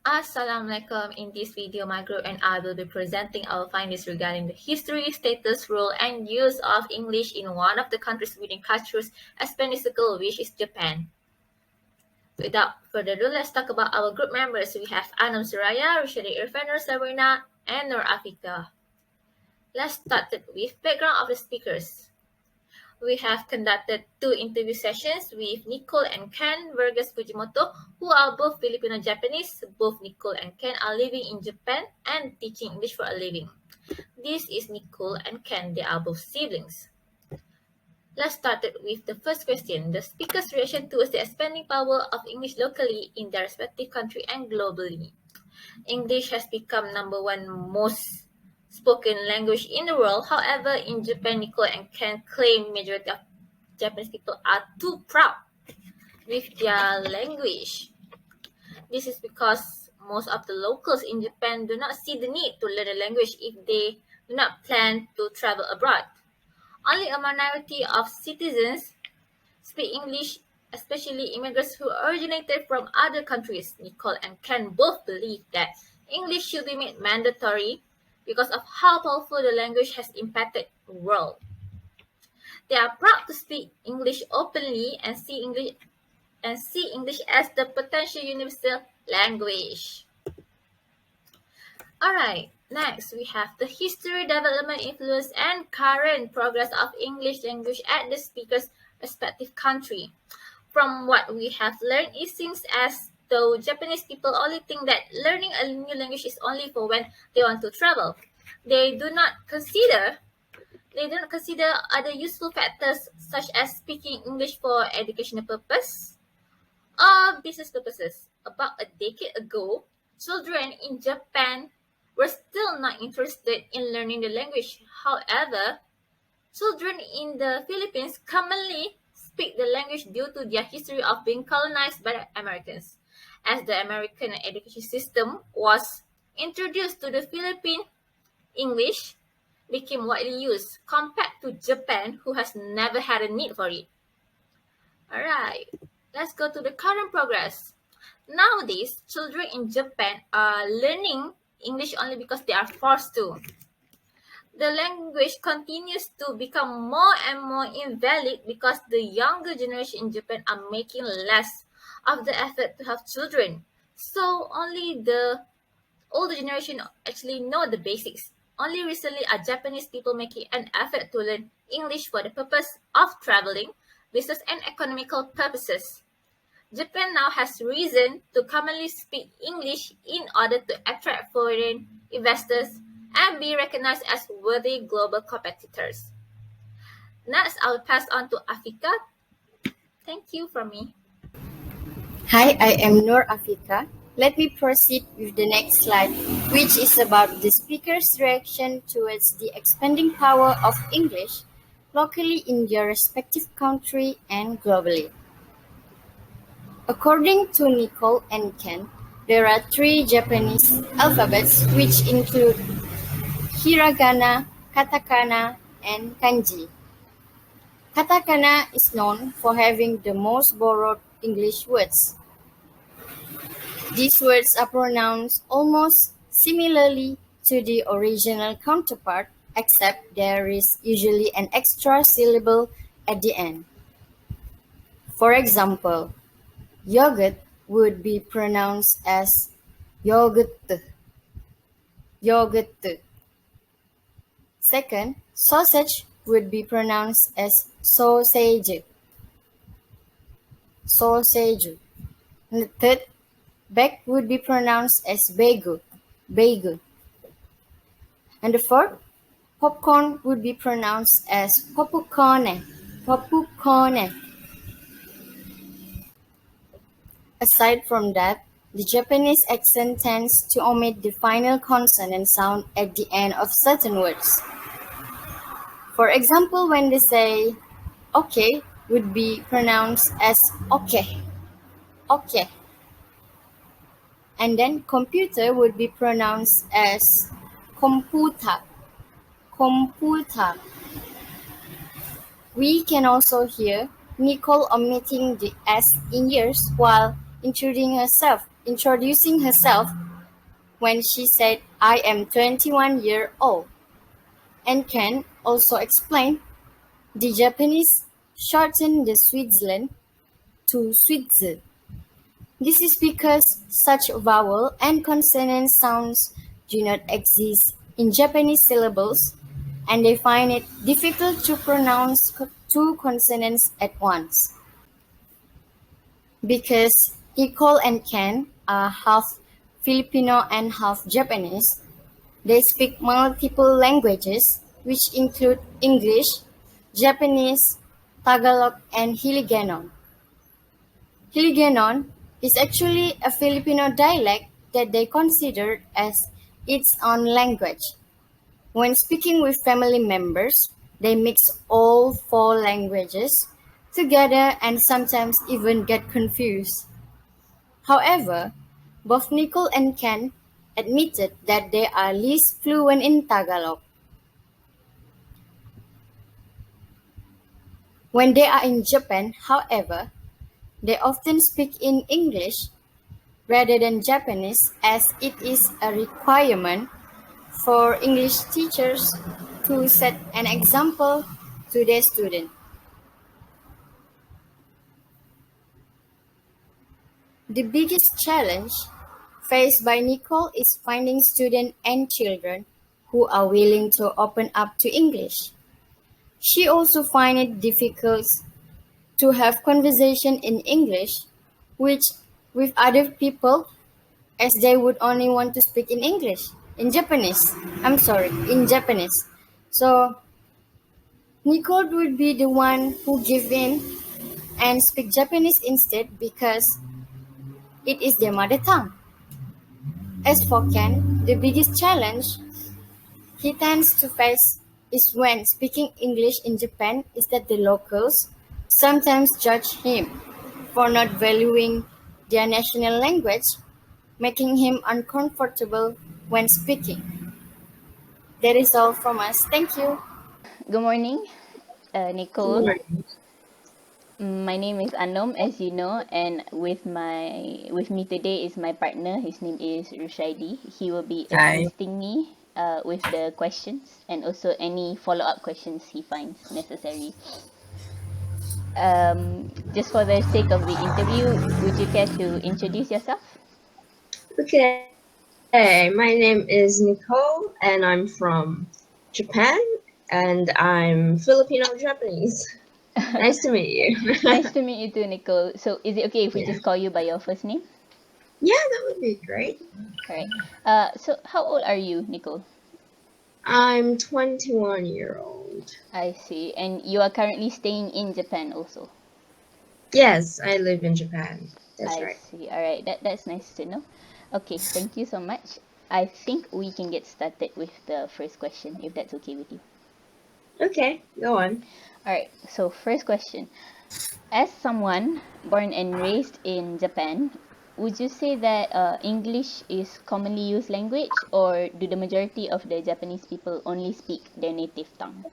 Assalamualaikum. In this video, my group and I will be presenting our findings regarding the history, status, role, and use of English in one of the countries within cultures expanding circle, which is Japan. Without further ado, let's talk about our group members. We have Anom, Suraya, Rusyaidi, Irfan, Sabrina, and Nuur Afiqah. Let's start with background of the speakers. We have conducted 2 interview sessions with Nicole and Kent Fujimoto, who are both Filipino-Japanese. Both Nicole and Kent are living in Japan and teaching English for a living. This is Nicole and Kent. They are both siblings. Let's start with the first question. The speaker's reaction towards the expanding power of English locally in their respective country and globally. English has become #1 most spoken language in the world. However, in Japan, Nicole and Ken claim majority of Japanese people are too proud with their language. This is because most of the locals in Japan do not see the need to learn the language if they do not plan to travel abroad. Only a minority of citizens speak English, especially immigrants who originated from other countries. Nicole and Ken both believe that English should be made mandatory because of how powerful the language has impacted the world. They are proud to speak English openly and see English as the potential universal language. Alright, next we have the history, development, influence, and current progress of English language at the speaker's respective country. From what we have learned, it seems as though Japanese people only think that learning a new language is only for when they want to travel. They do not consider other useful factors such as speaking English for educational purpose or business purposes. About a decade ago, children in Japan were still not interested in learning the language. However, children in the Philippines commonly speak the language due to their history of being colonized by the Americans. As the American education system was introduced to the Philippines, English became widely used compared to Japan, who has never had a need for it. Alright, let's go to the current progress. Nowadays, children in Japan are learning English only because they are forced to. The language continues to become more and more invalid because the younger generation in Japan are making less of the effort to have children. So only the older generation actually know the basics. Only recently are Japanese people making an effort to learn English for the purpose of traveling, business, and economical purposes. Japan now has reason to commonly speak English in order to attract foreign investors and be recognized as worthy global competitors. Next, I will pass on to Afiqah. Thank you from me. Hi, I am Nuur Afiqah. Let me proceed with the next slide, which is about the speaker's reaction towards the expanding power of English locally in their respective country and globally. According to Nicole and Kent, there are 3 Japanese alphabets which include hiragana, katakana, and kanji. Katakana is known for having the most borrowed English words. These words are pronounced almost similarly to the original counterpart, except there is usually an extra syllable at the end. For example, yogurt would be pronounced as yogurt. Second, sausage would be pronounced as sausage. And the third, bag would be pronounced as bagel. And the fourth, popcorn would be pronounced as popcorn. Aside from that, the Japanese accent tends to omit the final consonant sound at the end of certain words. For example, when they say okay would be pronounced as okay. And then computer would be pronounced as computer. We can also hear Nicole omitting the S in years while introducing herself introducing herself when she said, "I am 21 years old." And Ken also explained the Japanese shortened the Switzerland to Switzer. This is because such vowel and consonant sounds do not exist in Japanese syllables, and they find it difficult to pronounce two consonants at once. Because Nicole and Ken are half Filipino and half Japanese, they speak multiple languages, which include English, Japanese, Tagalog, and Hiligaynon. Hiligaynon is actually a Filipino dialect that they consider as its own language. When speaking with family members, they mix all four languages together and sometimes even get confused. However, both Nicole and Ken admitted that they are least fluent in Tagalog. When they are in Japan, however, they often speak in English rather than Japanese, as it is a requirement for English teachers to set an example to their students. The biggest challenge faced by Nicole is finding students and children who are willing to open up to English. She also finds it difficult to have conversation in English which with other people, as they would only want to speak in English, in Japanese. I'm sorry, in Japanese. So Nicole would be the one who give in and speak Japanese instead because it is their mother tongue. As for Ken, the biggest challenge he tends to face is when speaking English in Japan is that the locals sometimes judge him for not valuing their national language, making him uncomfortable when speaking. That is all from us. Thank you. Good morning, Nicole. Right. My name is Anom, as you know, and with me today is my partner. His name is Rusyaidi. He will be Hi. assisting me with the questions and also any follow-up questions he finds necessary. Just for the sake of the interview, would you care to introduce yourself? Okay, my name is Nicole and I'm from Japan and I'm Filipino Japanese. Nice to meet you. Nice to meet you too, Nicole. So is it okay if we Yeah. just call you by your first name? Yeah, that would be great. All right. So how old are you, Nicole? I'm 21-year-old. I see. And you are currently staying in Japan also. Yes, I live in Japan. That's I right. see. All right. That's nice to know. Okay, thank you so much. I think we can get started with the first question, if that's okay with you. Okay, go on. All right. So first question. As someone born and raised in Japan, would you say that English is commonly used language, or do the majority of the Japanese people only speak their native tongue?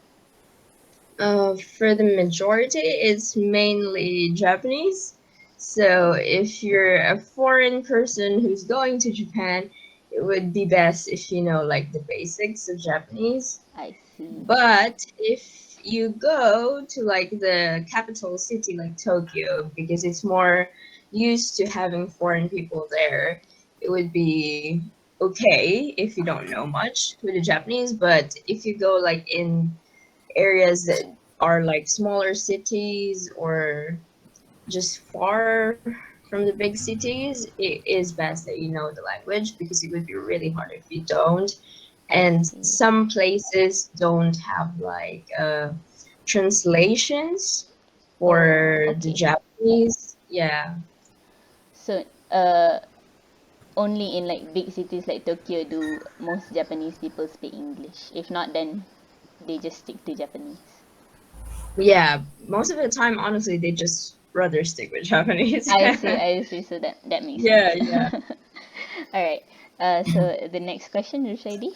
For the majority, it's mainly Japanese. So if you're a foreign person who's going to Japan, it would be best if you know like the basics of Japanese. I see. But if you go to like the capital city like Tokyo, because it's more used to having foreign people there, it would be okay if you don't know much with the Japanese. But if you go like in areas that are like smaller cities or just far from the big cities, it is best that you know the language because it would be really hard if you don't. I And see. some places don't have like translations Oh, for the okay. Japanese. Yeah. So, only in like big cities like Tokyo do most Japanese people speak English. If not, then they just stick to Japanese. Yeah. Most of the time, honestly, they just rather stick with Japanese. I see, I see. So that makes Yeah, sense. yeah. All right. So the next question, Rushaidi.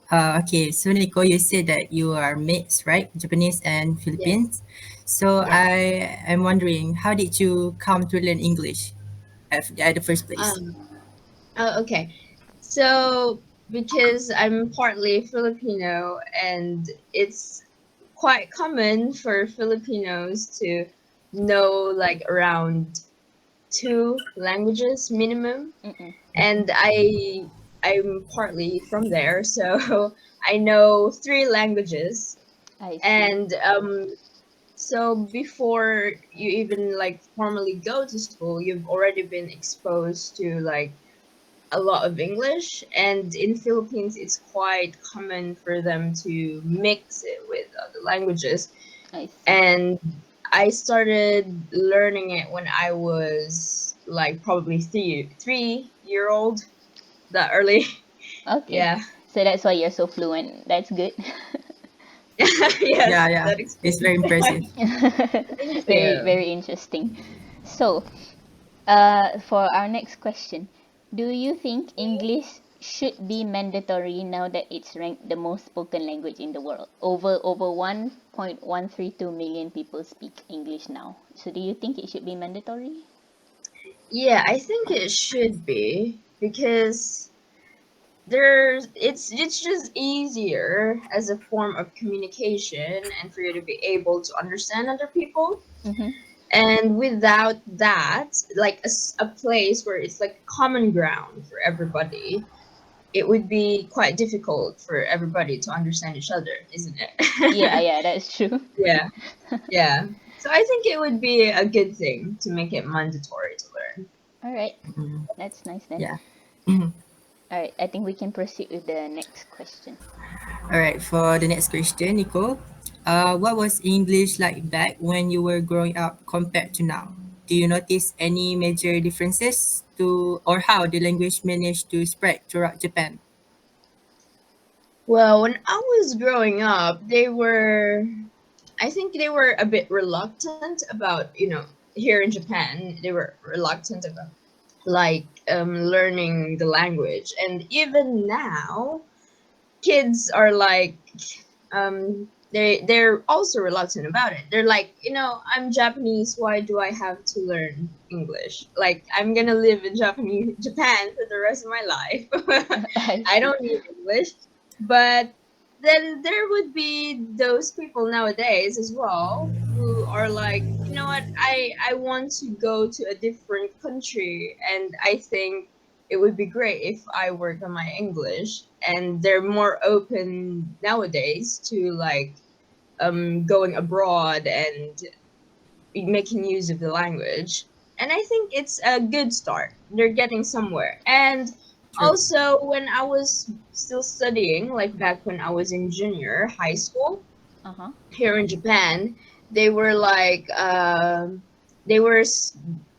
Okay, so Nico, you said that you are mixed, right? Japanese and Yes. Philippines. So Yeah. I'm wondering, how did you come to learn English? at the first place? Um, oh, okay. So because I'm partly Filipino, and it's quite common for Filipinos to know like around two languages minimum, Mm-mm. and I'm partly from there, so I know three languages. I see. And so before you even like formally go to school, you've already been exposed to like a lot of English, and in Philippines it's quite common for them to mix it with other languages. I see. And I started learning it when I was like probably 3 year old, that early. Okay. Yeah. So that's why you're so fluent. That's good. Yeah, Yes, yeah. that It's explains very why. impressive. Thank Very, you. very interesting. So, for our next question, do you think English should be mandatory now that it's ranked the most spoken language in the world? Over 1.132 million people speak English now. So, do you think it should be mandatory? Yeah, I think it should be because it's just easier as a form of communication and for you to be able to understand other people. Mm-hmm. And without that, like a place where it's like common ground for everybody, it would be quite difficult for everybody to understand each other, isn't Yeah, it? yeah, that's true. Yeah, yeah. So I think it would be a good thing to make it mandatory to learn. All right, Mhm. that's nice then. Yeah. Mhm. All right, I think we can proceed with the next question. All right, for the next question, Nicole, what was English like back when you were growing up compared to now? Do you notice any major differences to or how the language managed to spread throughout Japan? Well, when I was growing up, I think they were a bit reluctant about, here in Japan, they were reluctant about like learning the language. And even now, kids are like they're also reluctant about it. They're like, I'm Japanese, why do I have to learn English? Like, I'm gonna live in Japan for the rest of my life. I I see. don't need English. But then there would be those people nowadays as well who are like, you know what, I want to go to a different country, and I think it would be great if I work on my English. And they're more open nowadays to like going abroad and making use of the language. And I think it's a good start. They're getting somewhere. And True. also, when I was still studying, like back when I was in junior high school Uh-huh. here in Japan, they were like, they were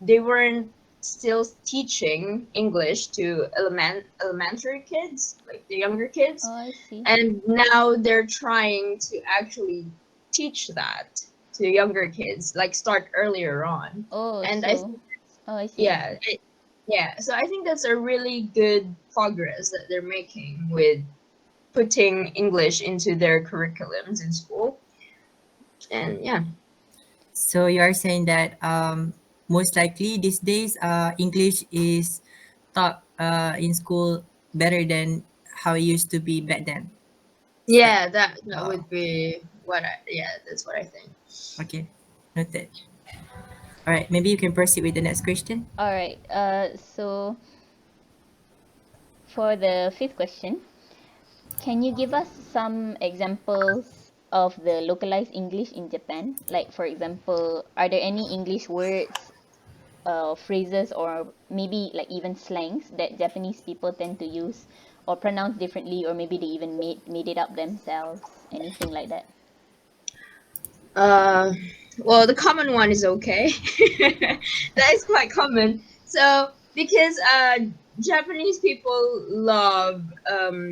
they weren't still teaching English to elementary kids, like the younger kids, Oh, I see. and now they're trying to actually teach that to younger kids, like start earlier on. Oh, And I so, think, oh, I see, I yeah, see. yeah. So I think that's a really good progress that they're making with putting English into their curriculums in school. And yeah, So you are saying that most likely these days English is taught in school better than how it used to be back then. Is that yeah, that uh, would be yeah, that's what I think. okay? Noted. All right, maybe you can proceed with the next question. All right. So for the fifth question, can you give us some examples of the localized English in Japan? Like, for example, are there any English words, phrases, or maybe like even slangs that Japanese people tend to use or pronounce differently, or maybe they even made it up themselves? Anything like that? Uh, well, the common one is okay. That is quite common. So, because Japanese people love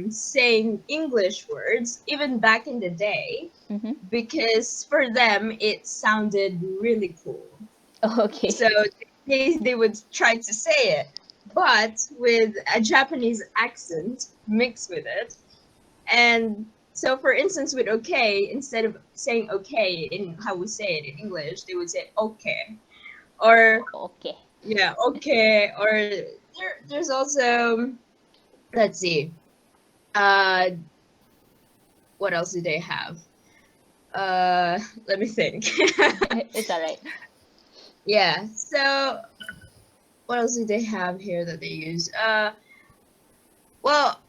saying English words, even back in the day, Mm-hmm. because for them it sounded really cool. Okay. So they would try to say it, but with a Japanese accent mixed with it. And so, for instance, with okay, instead of saying okay in how we say it in English, they would say okay. Or Okay. yeah, okay. Or there's also, let's see, uh, what else do they have? Let me think. It's alright. Yeah. So what else do they have here that they use? Well,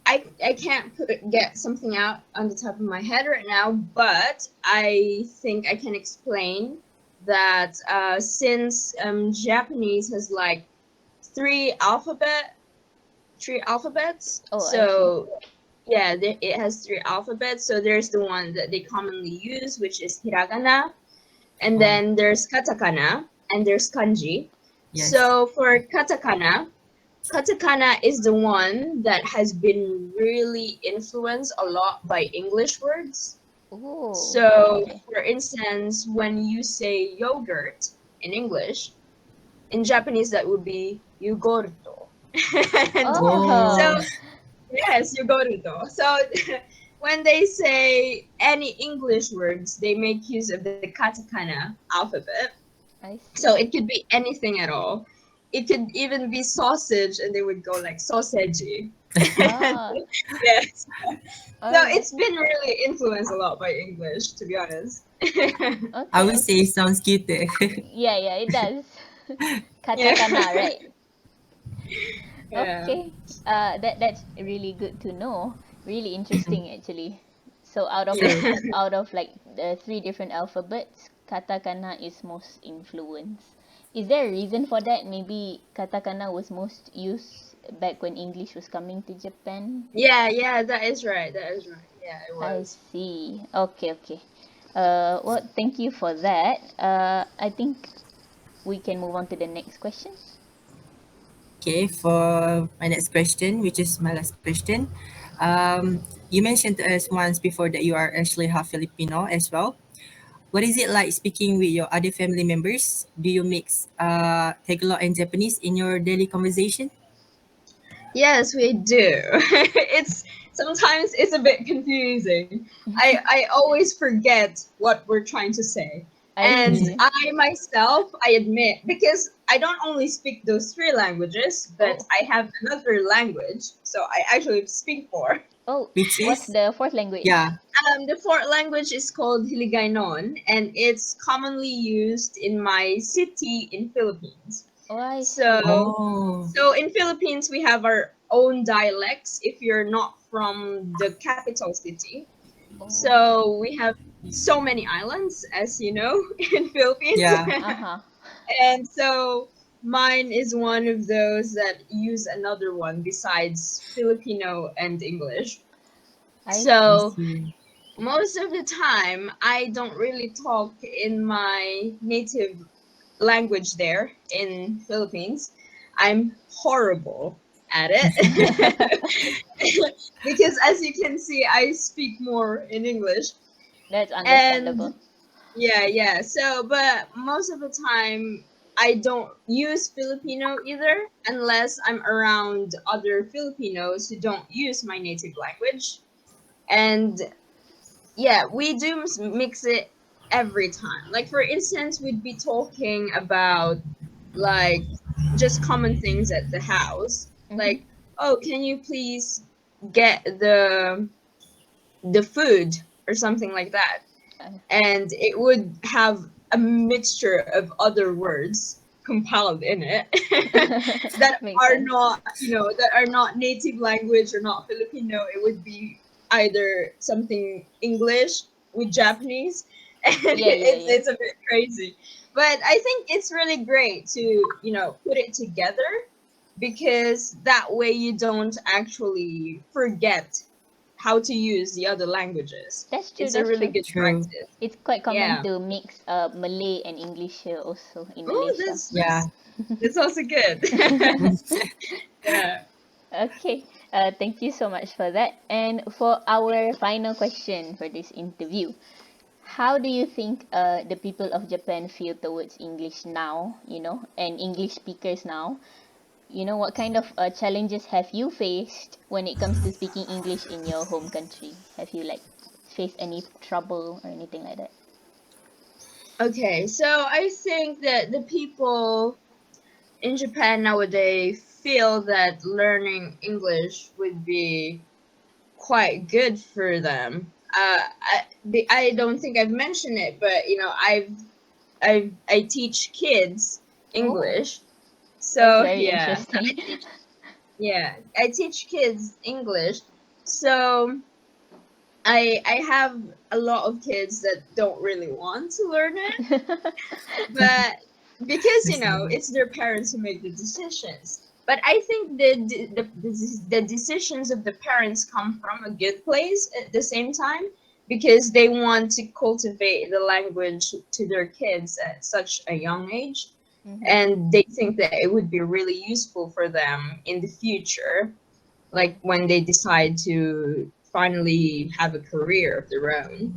I can't get something out on the top of my head right now, but I think I can explain that since Japanese has like three alphabet three alphabets, Oh, I see. so yeah, it has three alphabets. So there's the one that they commonly use, which is hiragana, and Oh, then there's katakana, and there's kanji. yes. So for katakana is the one that has been really influenced a lot by English words. Oh, So, okay. for instance, when you say yogurt in English, in Japanese that would be yogurto. And Oh, so, Oh, yes, yogurto. So, when they say any English words, they make use of the katakana alphabet. I So see. it could be anything at all. It could even be sausage, and they would go like sausagey. And Ah, yes, so alright. it's been really influenced a lot by English, to be honest. I Okay, would say okay. it sounds cuter. Yeah, yeah, it does. Yeah, Katakana, right? yeah, Okay. That's really good to know. Really interesting, actually. So True. out of like the three different alphabets, katakana is most influenced. Is there a reason for that? Maybe katakana was most used back when English was coming to Japan. yeah. That is right. That is right. Yeah, it I was. see. Okay, okay. Well, thank you for that. I think we can move on to the next question. Okay, for my next question, which is my last question. You mentioned to us once before that you are actually half Filipino as well. What is it like speaking with your other family members? Do you mix Tagalog and Japanese in your daily conversation? Yes, we do. It's sometimes it's a bit confusing. I always forget what we're trying to say. I And see. I myself, I admit, because I don't only speak those three languages, but Oh, I have another language, so I actually speak more. oh, Which what's is, the fourth language? yeah. The fourth language is called Hiligaynon, and it's commonly used in my city in Philippines. Oh, I see. So, Oh, so in Philippines, we have our own dialects if you're not from the capital city. Oh, So we have so many islands, as you know, in Philippines. yeah. uh-huh. And so mine is one of those that use another one besides Filipino and English. I I see. So see. most of the time, I don't really talk in my native language there in Philippines. I'm horrible at it. Because as you can see, I speak more in English. That's And understandable. yeah. So, but most of the time, I don't use Filipino either unless I'm around other Filipinos who don't use my native language. And yeah, we do mix it every time. Like, for instance, we'd be talking about like just common things at the house. Mm-hmm. Like, oh, can you please get the food or something like that? And it would have a mixture of other words compiled in it that Makes are sense. not, that are not native language or not Filipino. It would be either something English with Japanese, and Yeah, yeah, yeah. it's a bit crazy. But I think it's really great to, put it together, because that way you don't actually forget how to use the other languages. That's true, It's a that's really true. good True. practice. It's quite common Yeah. to mix Malay and English here also in Oh, Malaysia. Yeah. that's also good. Yeah. Okay, thank you so much for that. And for our final question for this interview, how do you think the people of Japan feel towards English now, and English speakers now? What kind of challenges have you faced when it comes to speaking English in your home country? Have you like faced any trouble or anything like that? Okay, so I think that the people in Japan nowadays feel that learning English would be quite good for them. I don't think I've mentioned it, but I teach kids Oh, English. that's So very yeah, interesting. I teach kids English. So I have a lot of kids that don't really want to learn it, but because Understandable. it's their parents who make the decisions. But I think the decisions of the parents come from a good place at the same time, because they want to cultivate the language to their kids at such a young age, Mm-hmm. and they think that it would be really useful for them in the future, like when they decide to finally have a career of their own.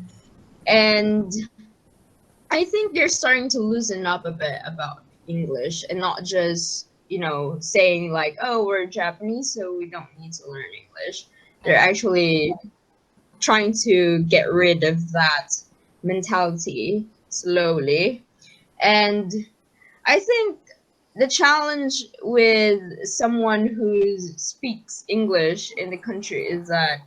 And I think they're starting to loosen up a bit about English, and not just, saying like, oh, we're Japanese, so we don't need to learn English. They're I see. actually trying to get rid of that mentality slowly. And I think the challenge with someone who speaks English in the country is that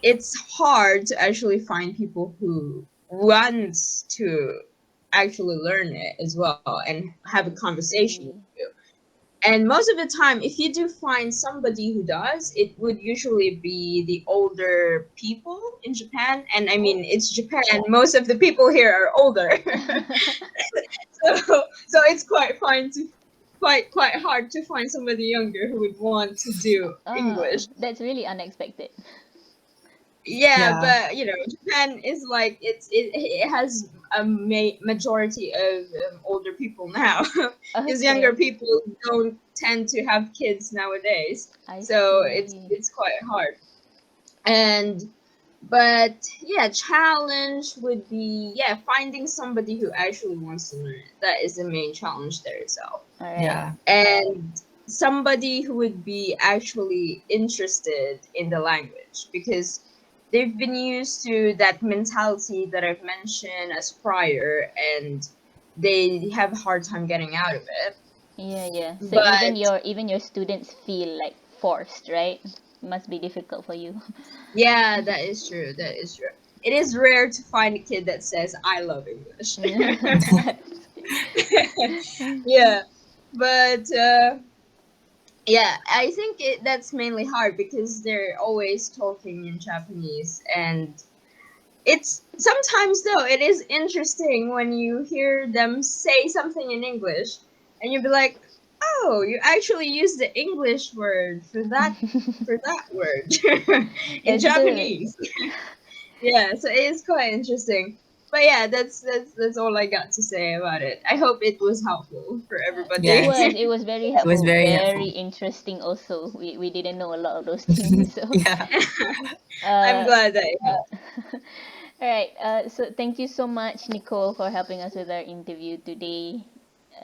it's hard to actually find people who wants to actually learn it as well and have a I conversation with see. you. And most of the time, if you do find somebody who does, it would usually be the older people in Japan. And I mean, Oh. it's Japan. Most of the people here are older, so it's quite hard to find somebody younger who would want to do English. That's really unexpected. Yeah, Yeah. but Japan is like it has a majority of older people now, because younger Okay, people don't tend to have kids nowadays, I so it's see. it's quite hard. And but yeah, challenge would be, yeah, finding somebody who actually wants to learn it. That is the main challenge there itself, All right. Yeah. and somebody who would be actually interested in the language, because they've been used to that mentality that I've mentioned as prior, and they have a hard time getting out of it. Yeah, yeah. So even But your students feel like forced, right? Must be difficult for you. yeah, that is true. That is true. It is rare to find a kid that says I love English. I see. Yeah, but yeah, I think that's mainly hard because they're always talking in Japanese, and it's sometimes though it is interesting when you hear them say something in English, and you'll be like, "Oh, you actually use the English word for that word in That's good. Japanese." Yeah, so it is quite interesting. But yeah, that's all I got to say about it. I hope it was helpful for It everybody. Yes. was it was very It was helpful, very very helpful. interesting also. We didn't know a lot of those things. So Yeah. I'm uh glad that it helped. all right. So thank you so much, Nicole, for helping us with our interview today.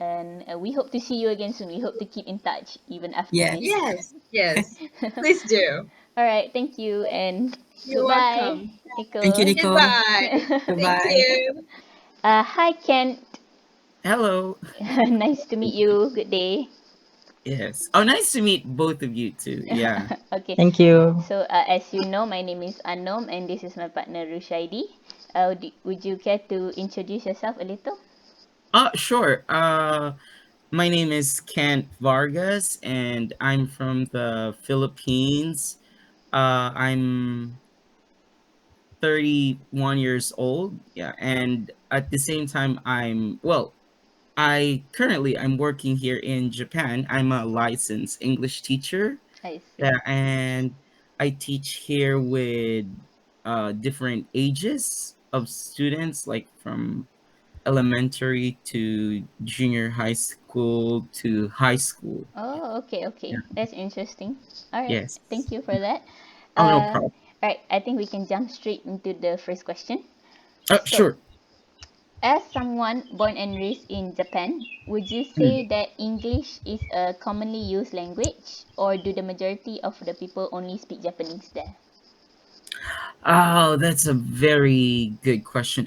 And we hope to see you again soon. We hope to keep in touch even after this. Yes. Yes, yes. Please do. All right. Thank you and You're goodbye, welcome. Thank you, Nicole. Nicole. Goodbye. Thank Goodbye. you. Hi, Kent. Hello. Nice to meet you. Good day. Yes. Oh, nice to meet both of you too. Yeah. Okay. Thank you. So, as you know, my name is Anom, and this is my partner Rusyaidi. Would you care to introduce yourself a little? Sure. My name is Kent Vargas, and I'm from the Philippines. I'm 31 years old. Yeah, and at the same time, I'm working here in Japan. I'm a licensed English teacher. I see. Yeah, and I teach here with different ages of students, like from elementary to junior high school to high school. Oh, okay, Yeah. okay. That's interesting. All right. Yes. Thank you for that. Oh, no Uh, problem. all right. I think we can jump straight into the first question. So, Sure. as someone born and raised in Japan, would you Mm. say that English is a commonly used language, or do the majority of the people only speak Japanese there? Oh, that's a very good question.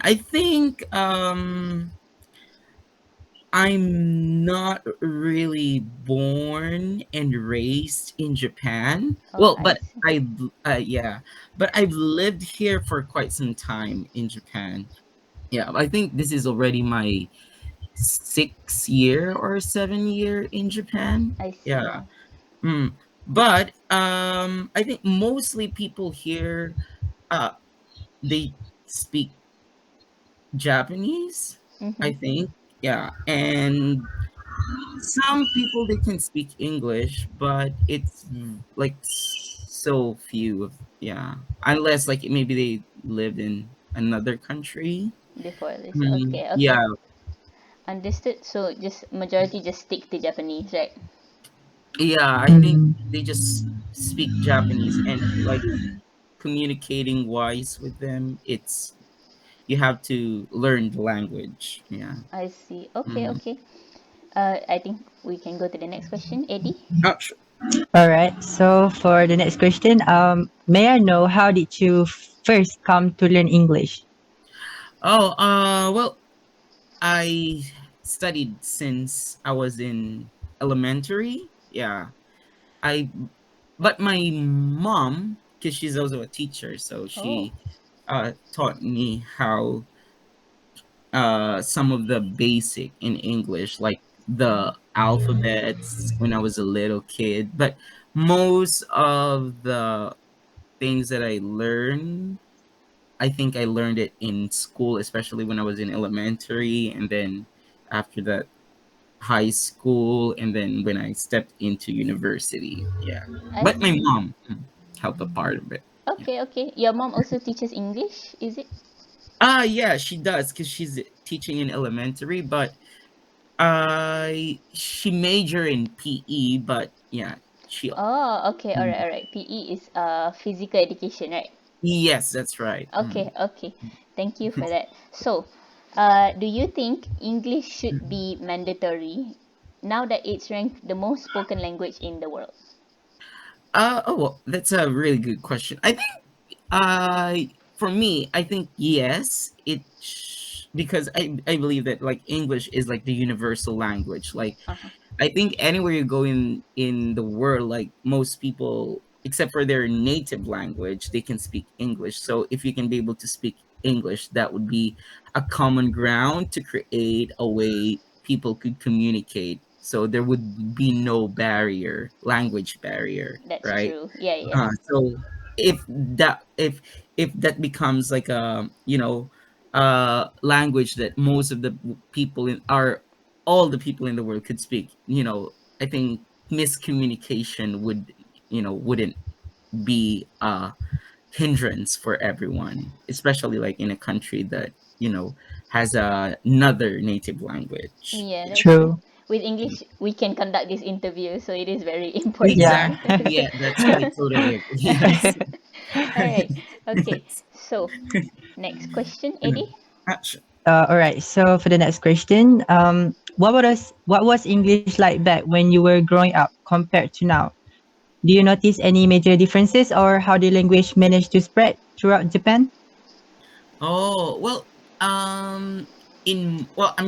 I'm not really born and raised in Japan. Oh, Well, I but see. yeah, but I've lived here for quite some time in Japan. Yeah, I think this is already my 6 year or 7 year in Japan. I see. Yeah. Yeah. Mm. But I think mostly people here uh they speak Japanese, I Mm-hmm. think. Yeah. And some people they can speak English, but it's like so few of, yeah. Unless like maybe they lived in another country. Before this. Mm, Okay. yeah. Okay. Understood. So just majority just stick to Japanese, right? Yeah, I think they just speak Japanese, and like communicating wise with them, it's you have to learn the language. Yeah. I see. Okay. Mm. Okay. I think we can go to the next question, Eddie. Oh, sure. All right. So for the next question, may I know how did you first come to learn English? Oh, well, I studied since I was in elementary. Yeah. I but my mom, because she's also a teacher, so Oh, she taught me how some of the basic in English, like the alphabets when I was a little kid. But most of the things that I learned, I think I learned it in school, especially when I was in elementary, and then after that, high school, and then when I stepped into university. Yeah, I but my see. mom helped a part of it. Yeah. Okay. Okay. Your mom also teaches English, is it? Yeah, she does because she's teaching in elementary, but she major in PE, but yeah, she Oh, okay. All right. All right. PE is physical education, right? yes, that's right. Okay. Okay. Thank you for that. So, do you think English should be mandatory now that it's ranked the most spoken language in the world? Oh, well, that's a really good question. I think, for me, I think yes, because I believe that like English is like the universal language. Like Uh-huh. I think anywhere you go in the world, like most people, except for their native language, they can speak English. So if you can be able to speak English, that would be a common ground to create a way people could communicate. So there would be no barrier, language barrier, That's right? true. Yeah. Yeah. So if that becomes like a language that most of the people in are all the people in the world could speak, I think miscommunication wouldn't be a hindrance for everyone, especially like in a country that has another native language. Yeah, Yeah. that's true. True. With English, we can conduct this interview, so it is very Yeah. important. Exactly. Yeah, that's I totally agree. Yes. All right. Okay. So, next question, Eddie. Sure. All right. So for the next question, what was English like back when you were growing up compared to now? Do you notice any major differences, or how the language managed to spread throughout Japan? Oh, well, I'm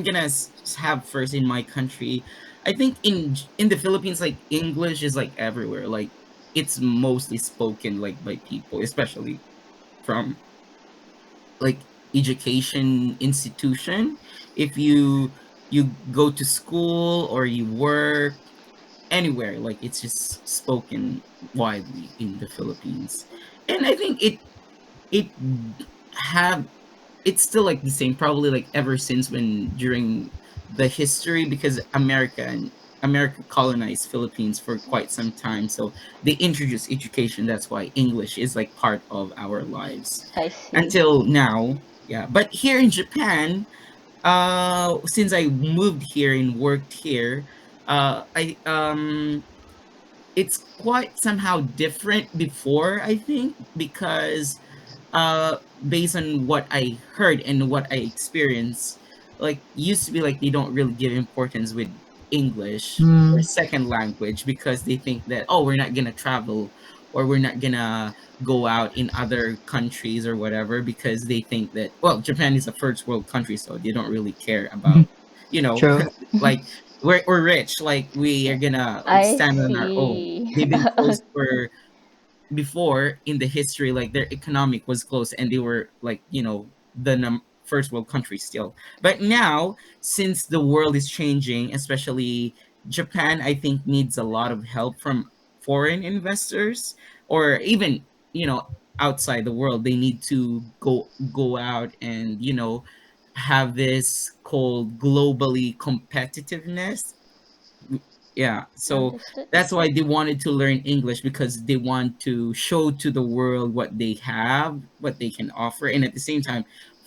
gonna have first in my country. I think in the Philippines, like English is like everywhere. Like it's mostly spoken like by people, especially from like education institution. If you go to school or you work anywhere, like it's just spoken widely in the Philippines. And I think it have it's still like the same, probably like ever since when during the history, because America colonized Philippines for quite some time, so they introduced education. That's why English is like part of our lives I see. until now. Yeah, but here in Japan, since I moved here and worked here, I it's quite somehow different before, I think, because based on what I heard and what I experienced, like used to be like they don't really give importance with English or Hmm. second language because they think that, oh, we're not gonna travel or we're not gonna go out in other countries or whatever, because they think that, well, Japan is a first world country, so they don't really care about you know, True. like we're rich, like we are gonna like I stand on our own. see. They've been closed for before in the history, like their economic was close and they were like, the first world country still. But now, since the world is changing, especially Japan, I think needs a lot of help from foreign investors, or even, outside the world. They need to go out and, have this called globally competitiveness. Yeah, so Understood. that's why they wanted to learn English, because they want to show to the world what they have, what they can offer, and at the same time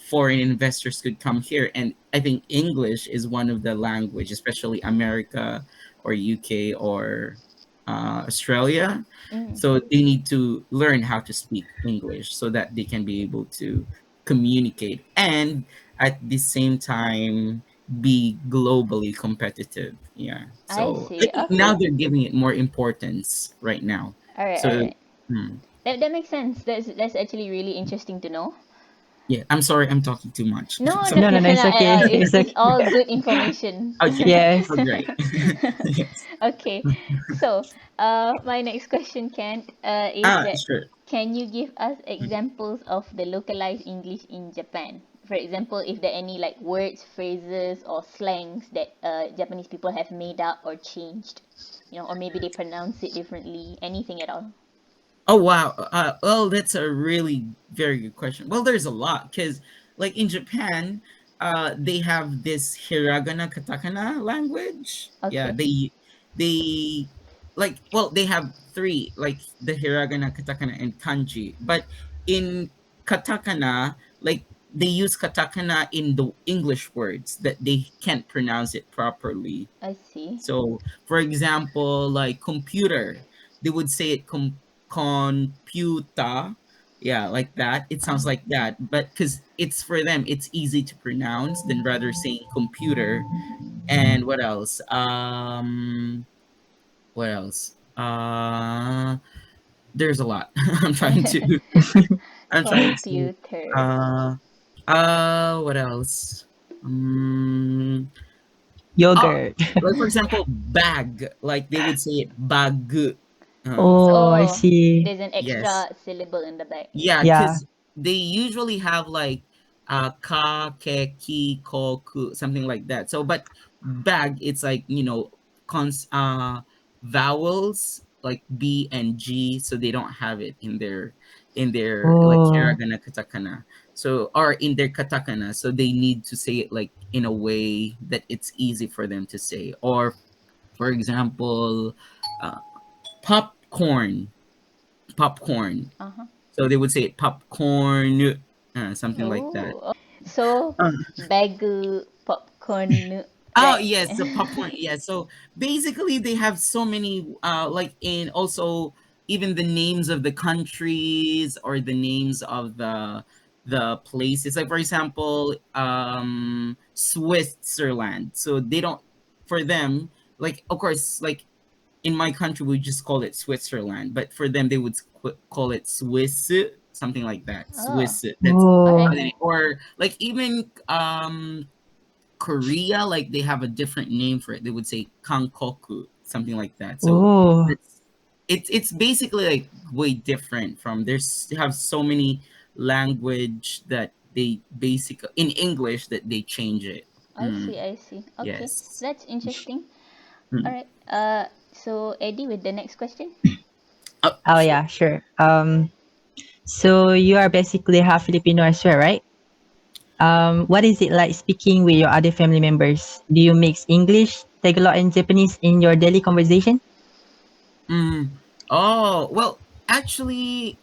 foreign investors could come here. And I think English is one of the language, especially America or UK or Australia. Mm, So they need to learn how to speak English so that they can be able to communicate, and at the same time be globally competitive. Yeah. I So I see. think now Okay. they're giving it more importance right now. All right. All So right. hmm, That makes sense. That's actually really interesting to know. yeah, I'm sorry I'm talking too much. No, no, No, Sorry. no, no, no, no. it's okay. It's It's it's okay. all good information. Okay. Yes. Oh, great. Yes. Okay. So, my next question, Kent, is that Sure. can you give us examples of the localized English in Japan? For example, if there are any like words, phrases, or slangs that Japanese people have made up or changed, or maybe they pronounce it differently, anything at all. Oh wow. Well, that's a really very good question. Well, there's a lot, because like in Japan, they have this hiragana katakana language. Yeah, Okay, they like, well, they have three, like the hiragana, katakana, and kanji. But in katakana, like they use katakana in the English words that they can't pronounce it properly. I see. So, for example, like computer, they would say it computer. Yeah, like that. It sounds Uh-huh. like that. But because it's for them, it's easy to pronounce than rather saying computer. And what else? What else? There's a lot. I'm trying to. I'm trying to. Computer. Uh, what else? Um, Oh, Yogurt. like for example, bag. Like they would say it bag. So, Oh, I oh, see. there's an Yes. extra syllable in the back. Yeah, Yeah. because they usually have like ka, ke, ki, ko, ku, something like that. So, but bag, it's like, vowels like B and G, so they don't have it in their like Oh. hiragana katakana. So, or in their katakana, so they need to say it like in a way that it's easy for them to say. Or for example, uh, popcorn, popcorn. Uh-huh. So they would say popcorn, something like that. Oh, so Uh, bag popcorn, oh right? yes, the popcorn. Yeah. So basically, they have so many, like in also even the names of the countries or the names of the places. Like for example, Switzerland. So they don't, for them, like of course, like in my country we just call it Switzerland, but for them they would call it Swiss, something like that. Oh, Swiss. That's all Oh. right. how they, or like even Korea, like they have a different name for it. They would say Kankoku, something like that. So Oh. it's basically like way different from, there's they have so many language that they basic in English that they change it. I see, I see. Okay, Yes. that's interesting. All Mm. right. So Eddie with the next question. Oh, Oh sure. yeah, sure. So you are basically half Filipino as well, right? What is it like speaking with your other family members? Do you mix English, Tagalog, and Japanese in your daily conversation? Mm. Oh, well, actually,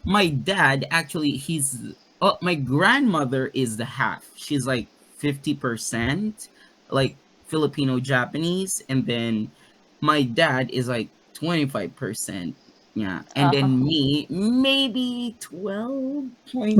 my dad actually, my grandmother is the half. She's like 50% like Filipino Japanese, and then my dad is like 25%. Yeah. And Uh-huh. then me, maybe 12 point.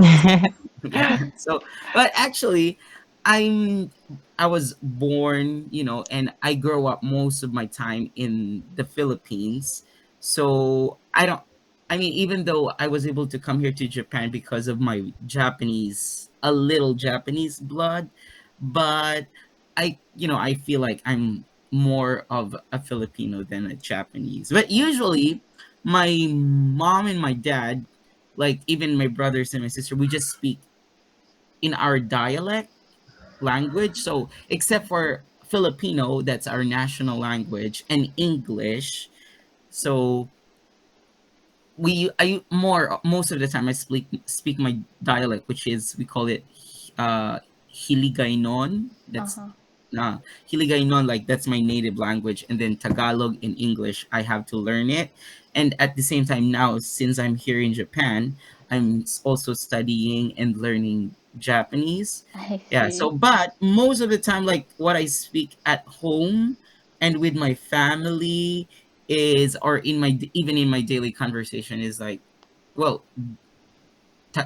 Yeah. So, but actually, I'm I was born, and I grow up most of my time in the Philippines. So I don't. I mean, even though I was able to come here to Japan because of my Japanese, a little Japanese blood, but I feel like I'm more of a Filipino than a Japanese. But usually my mom and my dad, like even my brothers and my sister, we just speak in our dialect language. So except for Filipino, that's our national language, and English. So I more most of the time I speak my dialect, which is we call it uh Hiligaynon. That's Uh-huh. uh, Hiligaynon, like that's my native language, and then Tagalog and English I have to learn it. And at the same time now, since I'm here in Japan, I'm also studying and learning Japanese. I Yeah, so see. but most of the time, like what I speak at home and with my family is, or in my even in my daily conversation, is like, well,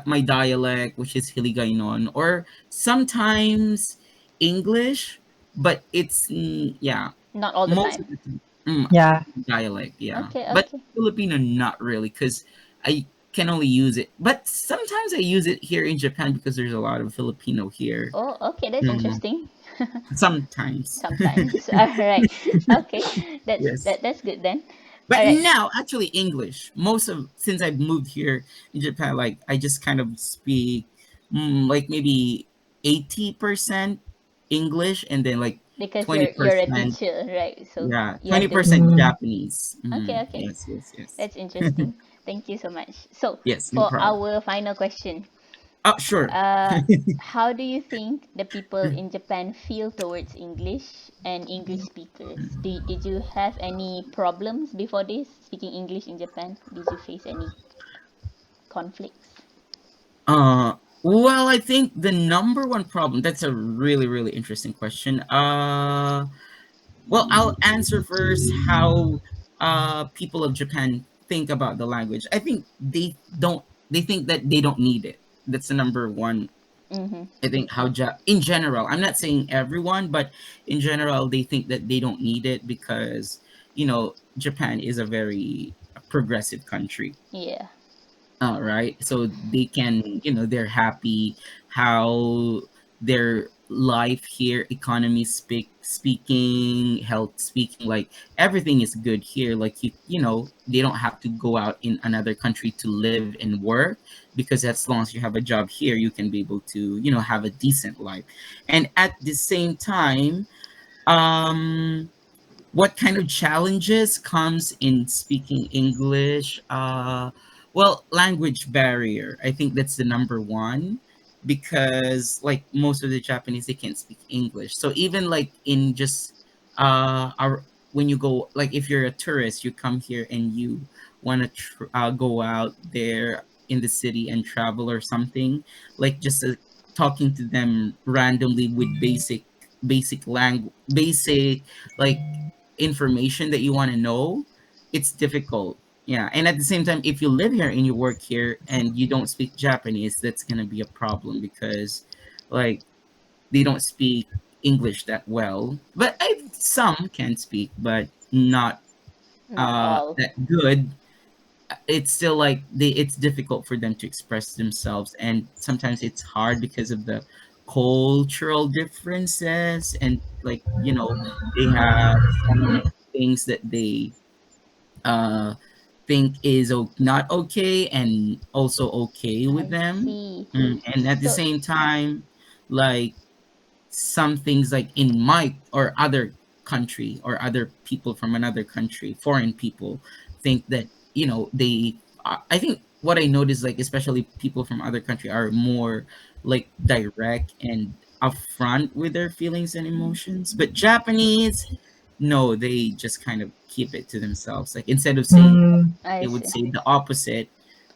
my dialect, which is Hiligaynon, or sometimes English, but it's yeah, Not all the most time. of the time Yeah. dialect, yeah, Okay, but okay. Filipino not really, because I can only use it, but sometimes I use it here in Japan because there's a lot of Filipino here. Oh, okay, that's Mm, interesting. sometimes. Sometimes. All right. Okay. Yes. That's good then. All But right. now, actually, English. Most of since I've moved here in Japan, like I just kind of speak like maybe 80% English, and then like Because twenty you're a percent, teacher, right? So yeah, you twenty have to. percent Japanese. Okay, okay. Yes, yes, yes, That's interesting. Thank you so much. So, yes. No for problem. our final question, Oh, sure. uh, how do you think the people in Japan feel towards English and English speakers? Did you have any problems before this speaking English in Japan? Did you face any conflicts? Well, I think the number one problem. That's a really, really interesting question. Well, I'll answer first how people of Japan think about the language. I think they think that they don't need it. That's the number one. Mm-hmm. I think how in general, I'm not saying everyone, but in general, they think that they don't need it because Japan is a very progressive country. Yeah, Right. So they can, they're happy how their life here, economy speaking, health speaking, like everything is good here. Like they don't have to go out in another country to live and work, because as long as you have a job here, you can be able to, have a decent life. And at the same time, um what kind of challenges comes in speaking English? Well, language barrier. I think that's the number one, because like most of the Japanese, they can't speak English. So even like in just our when you go, like if you're a tourist, you come here and you want to go out there in the city and travel or something, like just talking to them randomly with basic like information that you want to know, it's difficult. Yeah, and at the same time, if you live here and you work here and you don't speak Japanese, that's gonna be a problem, because like they don't speak English that well. But some can speak, but not not all. that good. It's still like it's difficult for them to express themselves, and sometimes it's hard because of the cultural differences, and like they have some things that they uh think is not okay, and also okay with I them. see. And at the So same time, like some things like in my or other country, or other people from another country, foreign people, think that they I think what I noticed, like especially people from other country, are more like direct and upfront with their feelings and emotions, but Japanese, no, they just kind of keep it to themselves. Like instead of saying, I they would see. say the opposite,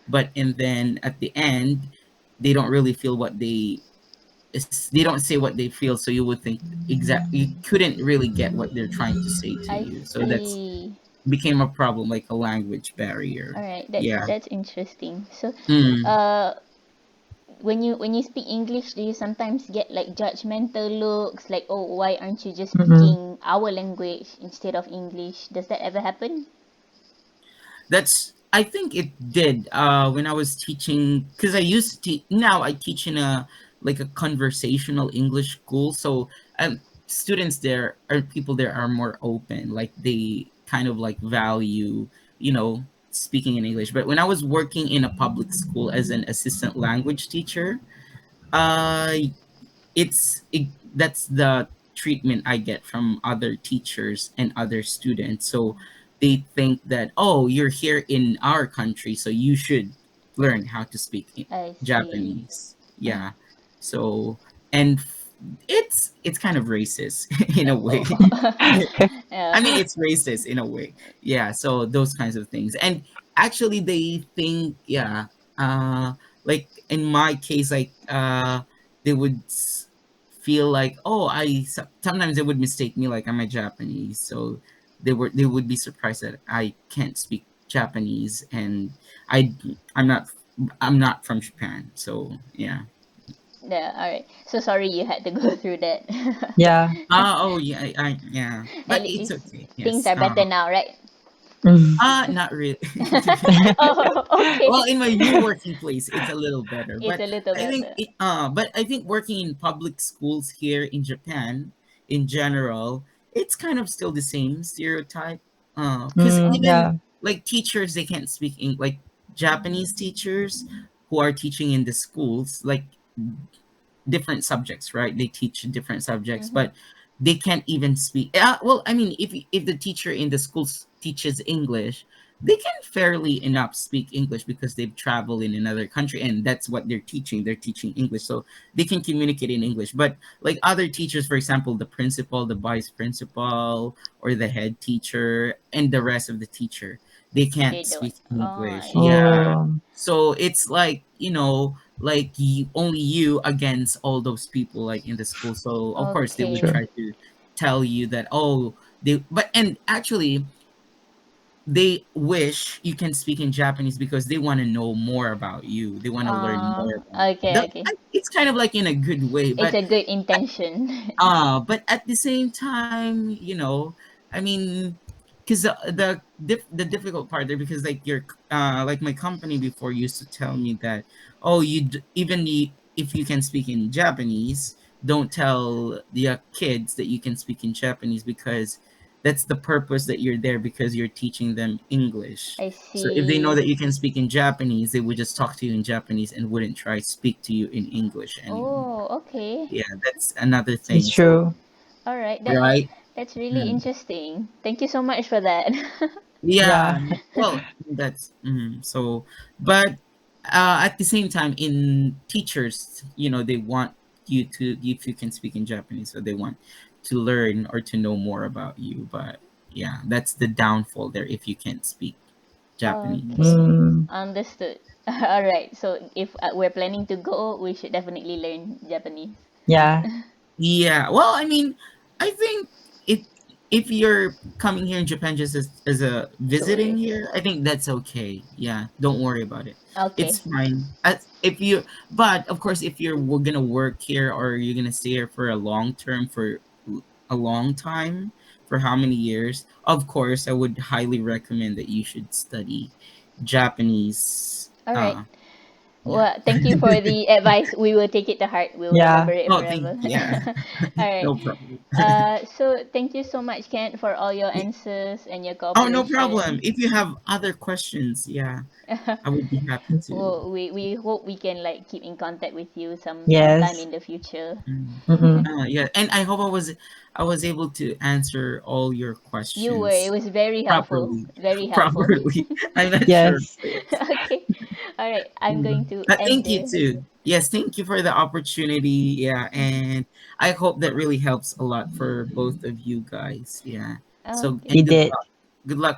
but and then at the end, they don't really feel what they don't say what they feel, so you would think you couldn't really get what they're trying to say to I you. So that's see. became a problem, like a language barrier. All right, Yeah. that's interesting. So, Mm. uh, when you speak English, do you sometimes get like judgmental looks, like, oh, why aren't you just speaking our language instead of English? Does that ever happen? That's I think it did when I was teaching, because I used to now I teach in a like a conversational English school. So students there or people there are more open, like they kind of like value, you know, speaking in English. But when I was working in a public school as an assistant language teacher, uh that's the treatment I get from other teachers and other students. So they think that, oh, you're here in our country, so you should learn how to speak I see. Japanese. Yeah. So, and it's kind of racist in a way. Oh. I mean, Yeah. it's racist in a way. Yeah. So those kinds of things. And actually, they think, yeah, like in my case, like, they would feel like, oh, sometimes they would mistake me like I'm a Japanese. So they would be surprised that I can't speak Japanese, and I I'm not I'm not from Japan. So yeah. Yeah, all right. So sorry you had to go through that. Yeah. Oh yeah, yeah, At but it's least okay. things Yes. are better now, right? Mm. Not really. Oh, Well, okay. in my new working place, it's a little better. It's But a little I think, better. but I think working in public schools here in Japan, in general, it's kind of still the same stereotype. Because Mm, even yeah. like teachers, they can't speak like Japanese teachers who are teaching in the schools, like different subjects, right? They teach different subjects, Mm-hmm. but they can't even speak. Well, I mean, if the teacher in the schools teaches English, they can fairly enough speak English because they've traveled in another country and that's what they're teaching. They're teaching English, so they can communicate in English. But like other teachers, for example, the principal, the vice principal, or the head teacher, and the rest of the teacher, they They can't don't. speak Oh, English. I see. Yeah. Oh, So it's like, like only you against all those people like in the school. So of course they would true. Okay. try to tell you that, oh, and actually they wish you can speak in Japanese because they want to know more about you. They want to learn more about Okay, okay. it's kind of like in a good way, It's but a good intention. but at the same time, I mean, because the difficult part there, because like like my company before used to tell me that, oh, if you can speak in Japanese, don't tell the kids that you can speak in Japanese, because that's the purpose that you're there, because you're teaching them English. I So if they know see. that you can speak in Japanese, they would just talk to you in Japanese and wouldn't try to speak to you in English anymore. Oh, okay. Yeah, that's another It's thing. So, true. All right. right? That's really Mm. interesting. Thank you so much for that. Yeah. Yeah. Well, that's so, but at the same time, in teachers, they want you to, if you can speak in Japanese, so they want to learn or to know more about you. But yeah, that's the downfall there if you can't speak Japanese. Okay. Mm, Understood. All right. So if we're planning to go, we should definitely learn Japanese. yeah. Yeah. Well, I mean, I think it if you're coming here in Japan just as a visiting Tourist. here, I think that's okay. Yeah, don't worry about it. It's Okay. fine. But of course, if we're gonna work here or you're gonna stay here for a long term, for a long time, for how many years? Of course, I would highly recommend that you should study Japanese. All right. Yeah. Well, thank you for the advice. We will take it to heart. We will Yeah. remember it Oh, thank forever. yeah. All right. No problem. So thank you so much, Kent, for all your answers and your Oh, no problem. cooperation. If you have other questions, yeah, I would be happy to. Well, we hope we can like keep in contact with you sometime Yes. in the future. Mm. Mm-mm. Yeah, and I hope I was able to answer all your You were. It questions was very helpful. properly. Very helpful. Properly. I'm not sure. Yes. Okay. All right. I'm going Mhm. to But end thank you there. too. Yes, thank you for the opportunity. Yeah, and I hope that really helps a lot for both of you guys. Yeah. So, Okay. We and good did. luck. Good luck